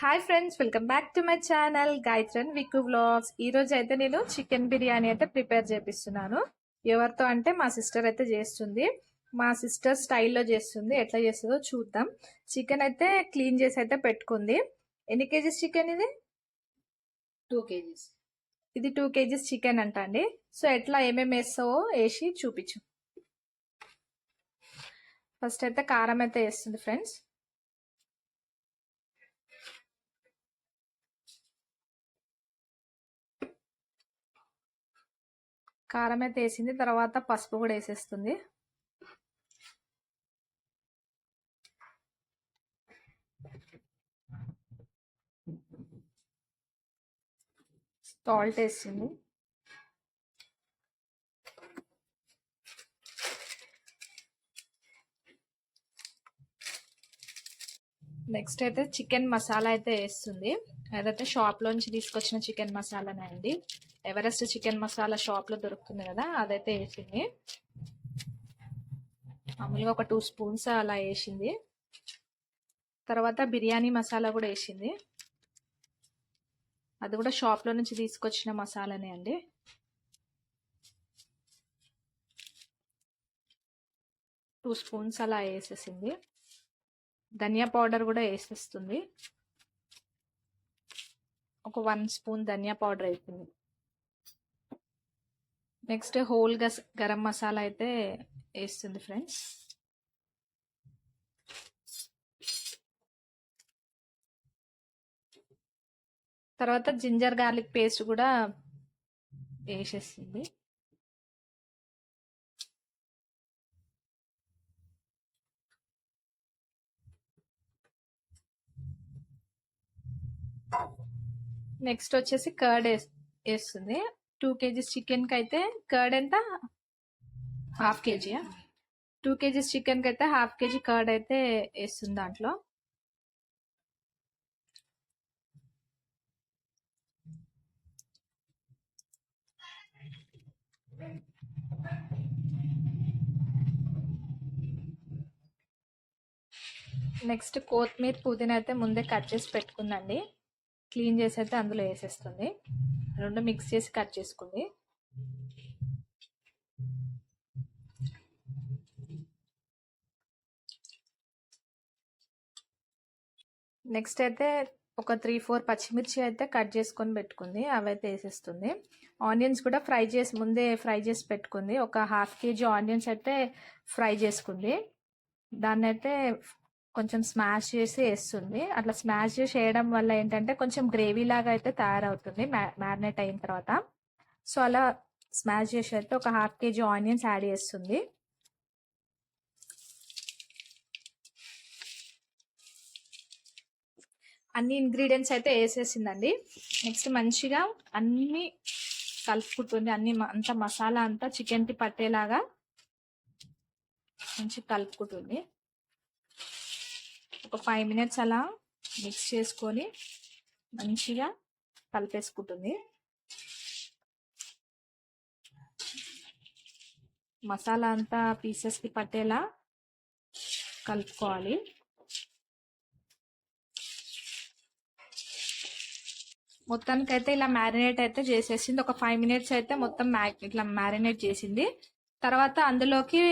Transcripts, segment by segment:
Hi friends, welcome back to my channel గాయత్రన్ విక్కు vlogs. ఈ రోజు అయితే నేను చికెన్ బిర్యానీ అయితే ప్రిపేర్ చేపిస్తున్నాను. ఎవరితో అంటే మా సిస్టర్ అయితే చేస్తుంది. మా సిస్టర్ స్టైల్లో చేస్తుంది. ఎట్లా చేస్తుందో చూద్దాం. చికెన్ అయితే క్లీన్ చేసి అయితే పెట్టుకుంది. ఎన్ని కేజీస్ చికెన్ ఇది? 2 kgs. ఇది 2 కేజీస్ చికెన్ అంట అండి. సో ఎట్లా ఏమేమి వేస్తావో వేసి చూపించు. ఫస్ట్ అయితే కారం అయితే వేస్తుంది ఫ్రెండ్స్. కారం అయితే వేసింది, తర్వాత పసుపు కూడా వేసేస్తుంది. సాల్ట్ వేసింది. నెక్స్ట్ అయితే చికెన్ మసాలా అయితే వేస్తుంది. అదైతే షాప్లోంచి తీసుకొచ్చిన చికెన్ మసాలానే అండి. ఎవరెస్ట్ చికెన్ మసాలా షాప్లో దొరుకుతుంది కదా, అదైతే వేసింది. మామూలుగా ఒక 2 స్పూన్స్ అలా వేసింది. తర్వాత బిర్యానీ మసాలా కూడా వేసింది. అది కూడా షాప్లో నుంచి తీసుకొచ్చిన మసాలానే అండి. టూ స్పూన్స్ అలా వేసేసింది. ధనియా పౌడర్ కూడా వేసేస్తుంది. ఒక 1 స్పూన్ ధనియా పౌడర్ అవుతుంది. నెక్స్ట్ హోల్ గరం మసాలా అయితే వేస్తుంది ఫ్రెండ్స్. తర్వాత జింజర్ గార్లిక్ పేస్ట్ కూడా వేసేస్తుంది. నెక్స్ట్ వచ్చేసి కర్డ్ వేస్తుంది. 2 కేజీస్ చికెన్కి అయితే కర్డ్ ఎంత? హాఫ్ కేజీయా? 2 కేజీస్ చికెన్కి అయితే హాఫ్ కేజీ కర్డ్ అయితే వేస్తుంది దాంట్లో. నెక్స్ట్ కొత్తిమీర పుదీనా అయితే ముందే కట్ చేసి పెట్టుకుందండి. క్లీన్ చేసి అయితే అందులో వేసేస్తుంది. రెండు మిక్స్ చేసి కట్ చేసుకుంది. నెక్స్ట్ అయితే ఒక 3-4 పచ్చిమిర్చి అయితే కట్ చేసుకొని పెట్టుకుంది. అవైతే వేసేస్తుంది. ఆనియన్స్ కూడా ముందే ఫ్రై చేసి పెట్టుకుంది. ఒక హాఫ్ కేజీ ఆనియన్స్ అయితే ఫ్రై చేసుకుంది. దాన్ని అయితే కొంచెం స్మాష్ చేసి వేస్తుంది. అట్లా స్మాష్ చేసి వేయడం వల్ల ఏంటంటే కొంచెం గ్రేవీ లాగా అయితే తయారవుతుంది మ్యారినేట్ అయిన తర్వాత. సో అలా స్మాష్ చేసి అయితే ఒక హాఫ్ కేజీ ఆనియన్స్ యాడ్ చేస్తుంది. అన్ని ఇంగ్రీడియంట్స్ అయితే వేసేసిందండి. నెక్స్ట్ మంచిగా అన్ని కలుపుకుంటుంది. అంత మసాలా అంతా చికెన్కి పట్టేలాగా మంచిగా కలుపుకుంటుంది. ఒక 5 మినిట్స్ అలా మిక్స్ చేసుకొని మంచిగా కలిపేసుకుంటుంది. మసాలా అంతా పీసెస్కి పట్టేలా కలుపుకోవాలి. మొత్తానికైతే ఇలా మ్యారినేట్ అయితే చేసేసింది. ఒక 5 మినిట్స్ అయితే మొత్తం ఇట్లా మ్యారినేట్ చేసింది. తర్వాత అందులోకి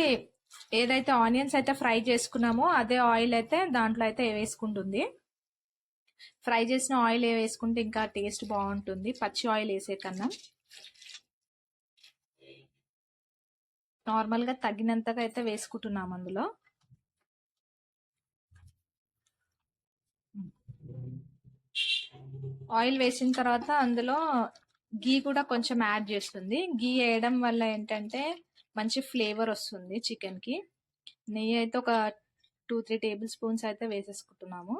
ఏదైతే ఆనియన్స్ అయితే ఫ్రై చేసుకున్నామో అదే ఆయిల్ అయితే దాంట్లో అయితే వేసుకుంటుంది. ఫ్రై చేసిన ఆయిల్ వేసుకుంటే ఇంకా టేస్ట్ బాగుంటుంది పచ్చి ఆయిల్ వేసే కన్నా. నార్మల్గా తగినంతగా అయితే వేసుకుంటున్నాం అందులో. ఆయిల్ వేసిన తర్వాత అందులో గీ కూడా కొంచెం యాడ్ చేస్తుంది. గీ వేయడం వల్ల ఏంటంటే మంచి ఫ్లేవర్ వస్తుంది చికెన్కి. నెయ్యి అయితే ఒక 2-3 టేబుల్ స్పూన్స్ అయితే వేసేసుకుంటున్నాము.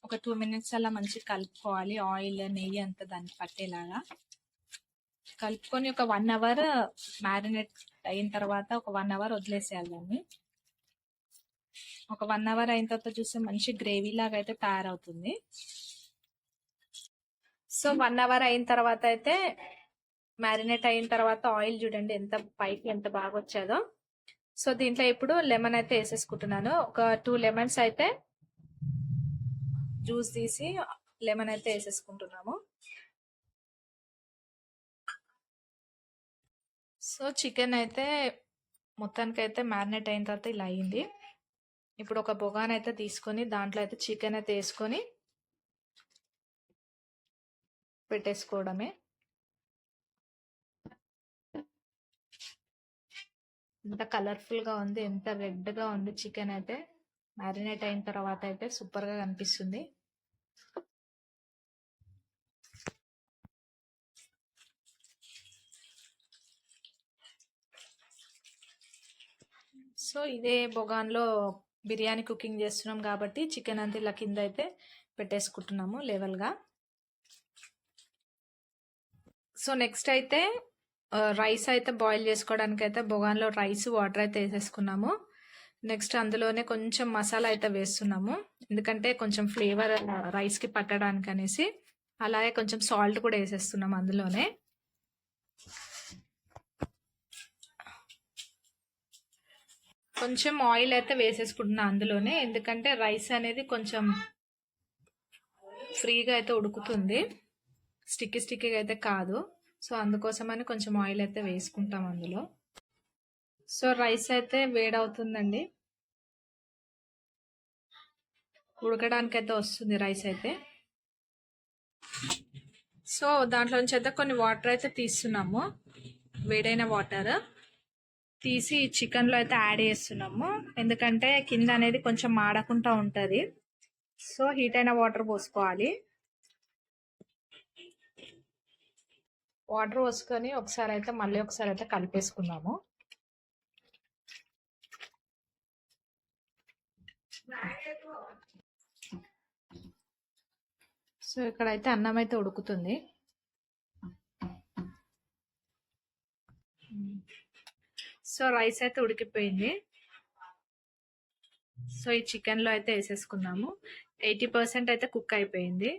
ఒక 2 మినిట్స్ అలా మంచిగా కలుపుకోవాలి. ఆయిల్ నెయ్యి అంతా దానికి పట్టేలాగా కలుపుకొని ఒక 1 అవర్ మ్యారినేట్ అయిన తర్వాత ఒక 1 అవర్ వదిలేసేయాలి దాన్ని. ఒక 1 అవర్ అయిన తర్వాత చూస్తే మంచి గ్రేవీ లాగా అయితే తయారవుతుంది. సో 1 అవర్ అయిన తర్వాత అయితే మ్యారినేట్ అయిన తర్వాత ఆయిల్ చూడండి ఎంత పైకి ఎంత బాగా వచ్చేదో. సో దీంట్లో ఇప్పుడు లెమన్ అయితే వేసేసుకుంటున్నాను. ఒక 2 లెమన్స్ అయితే జ్యూస్ తీసి లెమన్ అయితే వేసేసుకుంటున్నాము. సో చికెన్ అయితే మొత్తానికైతే మ్యారినేట్ అయిన తర్వాత ఇలా అయింది. ఇప్పుడు ఒక బొగాన్ అయితే తీసుకొని దాంట్లో అయితే చికెన్ అయితే వేసుకొని పెట్టేసుకోవడమే. ఎంత కలర్ఫుల్గా ఉంది, ఎంత రెడ్గా ఉంది చికెన్ అయితే. మ్యారినేట్ అయిన తర్వాత అయితే సూపర్గా కనిపిస్తుంది. సో ఇదే బొగాన్లో బిర్యానీ కుకింగ్ చేస్తున్నాం కాబట్టి చికెన్ అంతా ఇలా కింద అయితే పెట్టేసుకుంటున్నాము లెవెల్గా. సో నెక్స్ట్ అయితే రైస్ అయితే బాయిల్ చేసుకోవడానికి అయితే బొగాన్లో రైస్ వాటర్ అయితే వేసేసుకున్నాము. నెక్స్ట్ అందులోనే కొంచెం మసాలా అయితే వేస్తున్నాము, ఎందుకంటే కొంచెం ఫ్లేవర్ రైస్కి పట్టడానికి అనేసి. అలాగే కొంచెం సాల్ట్ కూడా వేసేస్తున్నాము అందులోనే. కొంచెం ఆయిల్ అయితే వేసేసుకుంటున్నా అందులోనే, ఎందుకంటే రైస్ అనేది కొంచెం ఫ్రీగా అయితే ఉడుకుతుంది, స్టిక్కీగా అయితే కాదు. సో అందుకోసమని కొంచెం ఆయిల్ అయితే వేసుకుంటాం అందులో. సో రైస్ అయితే వేడవుతుందండి, ఉడకడానికి అయితే వస్తుంది రైస్ అయితే. సో దాంట్లో నుంచి అయితే కొన్ని వాటర్ అయితే తీస్తున్నాము, వేడైన వాటర్ తీసి చికెన్లో అయితే యాడ్ చేస్తున్నాము, ఎందుకంటే కింద అనేది కొంచెం మాడకుండా ఉంటుంది. సో హీట్ అయిన వాటర్ పోసుకోవాలి. వాటర్ పోసుకొని ఒకసారి అయితే మళ్ళీ ఒకసారి అయితే కలిపేసుకున్నాము. సో ఇక్కడైతే అన్నం అయితే ఉడుకుతుంది. సో రైస్ అయితే ఉడికిపోయింది. సో ఈ చికెన్లో అయితే వేసేసుకున్నాము. 80% అయితే కుక్ అయిపోయింది.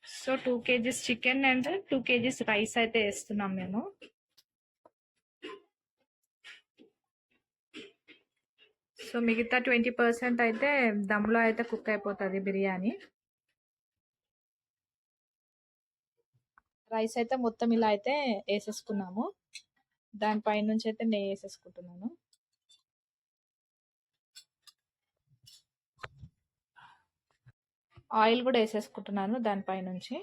So 2 kgs chicken and 2 kgs rice అయితే వేస్తున్నాం మేము. సో మిగతా 20% అయితే దమ్లో అయితే కుక్ అయిపోతుంది బిర్యానీ. రైస్ అయితే మొత్తం ఇలా అయితే వేసేసుకున్నాము. దానిపై నుంచి అయితే నెయ్యి వేసేసుకుంటున్నాను. ఆయిల్ కూడా వేసేసుకుంటున్నాను దానిపై నుంచి.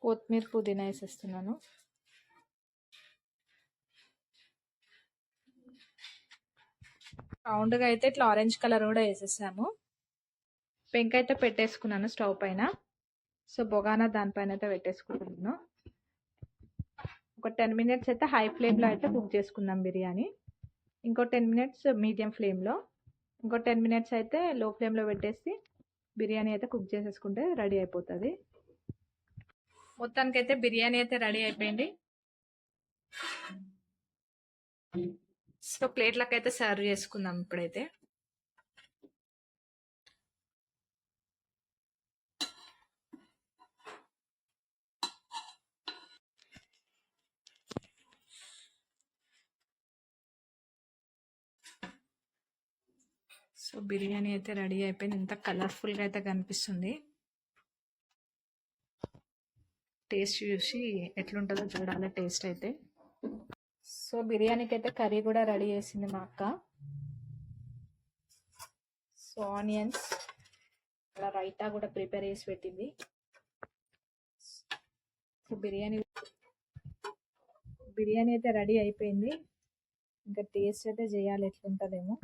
కొత్తిమీర పుదీనా వేసేస్తున్నాను. రౌండ్గా అయితే ఇట్లా ఆరెంజ్ కలర్ కూడా వేసేసాము. పెంక అయితే పెట్టేసుకున్నాను స్టవ్ పైన. సో బొగానా దానిపైన అయితే పెట్టేసుకుంటున్నాను. ఒక 10 minutes అయితే హై ఫ్లేమ్లో అయితే కుక్ చేసుకుందాం బిర్యానీ. ఇంకో 10 minutes మీడియం ఫ్లేమ్లో, ఇంకో 10 minutes అయితే లో ఫ్లేమ్లో పెట్టేసి బిర్యానీ అయితే కుక్ చేసేసుకుంటే రెడీ అయిపోతుంది. మొత్తానికైతే బిర్యానీ అయితే రెడీ అయిపోయింది. సో ప్లేట్లకు అయితే సర్వ్ చేసుకుందాం ఇప్పుడైతే. సో బిర్యానీ అయితే రెడీ అయిపోయింది. ఎంత కలర్ఫుల్గా అయితే కనిపిస్తుంది. టేస్ట్ చూసి ఎట్లుంటుందో చూడాలి టేస్ట్ అయితే. సో బిర్యానీకి అయితే కర్రీ కూడా రెడీ చేసింది మా అక్క. సో ఆనియన్స్, ఇక్కడ రైతా కూడా ప్రిపేర్ చేసి పెట్టింది. సో బిర్యానీ అయితే రెడీ అయిపోయింది. ఇంకా టేస్ట్ అయితే చేయాలి ఎట్లుంటుందేమో.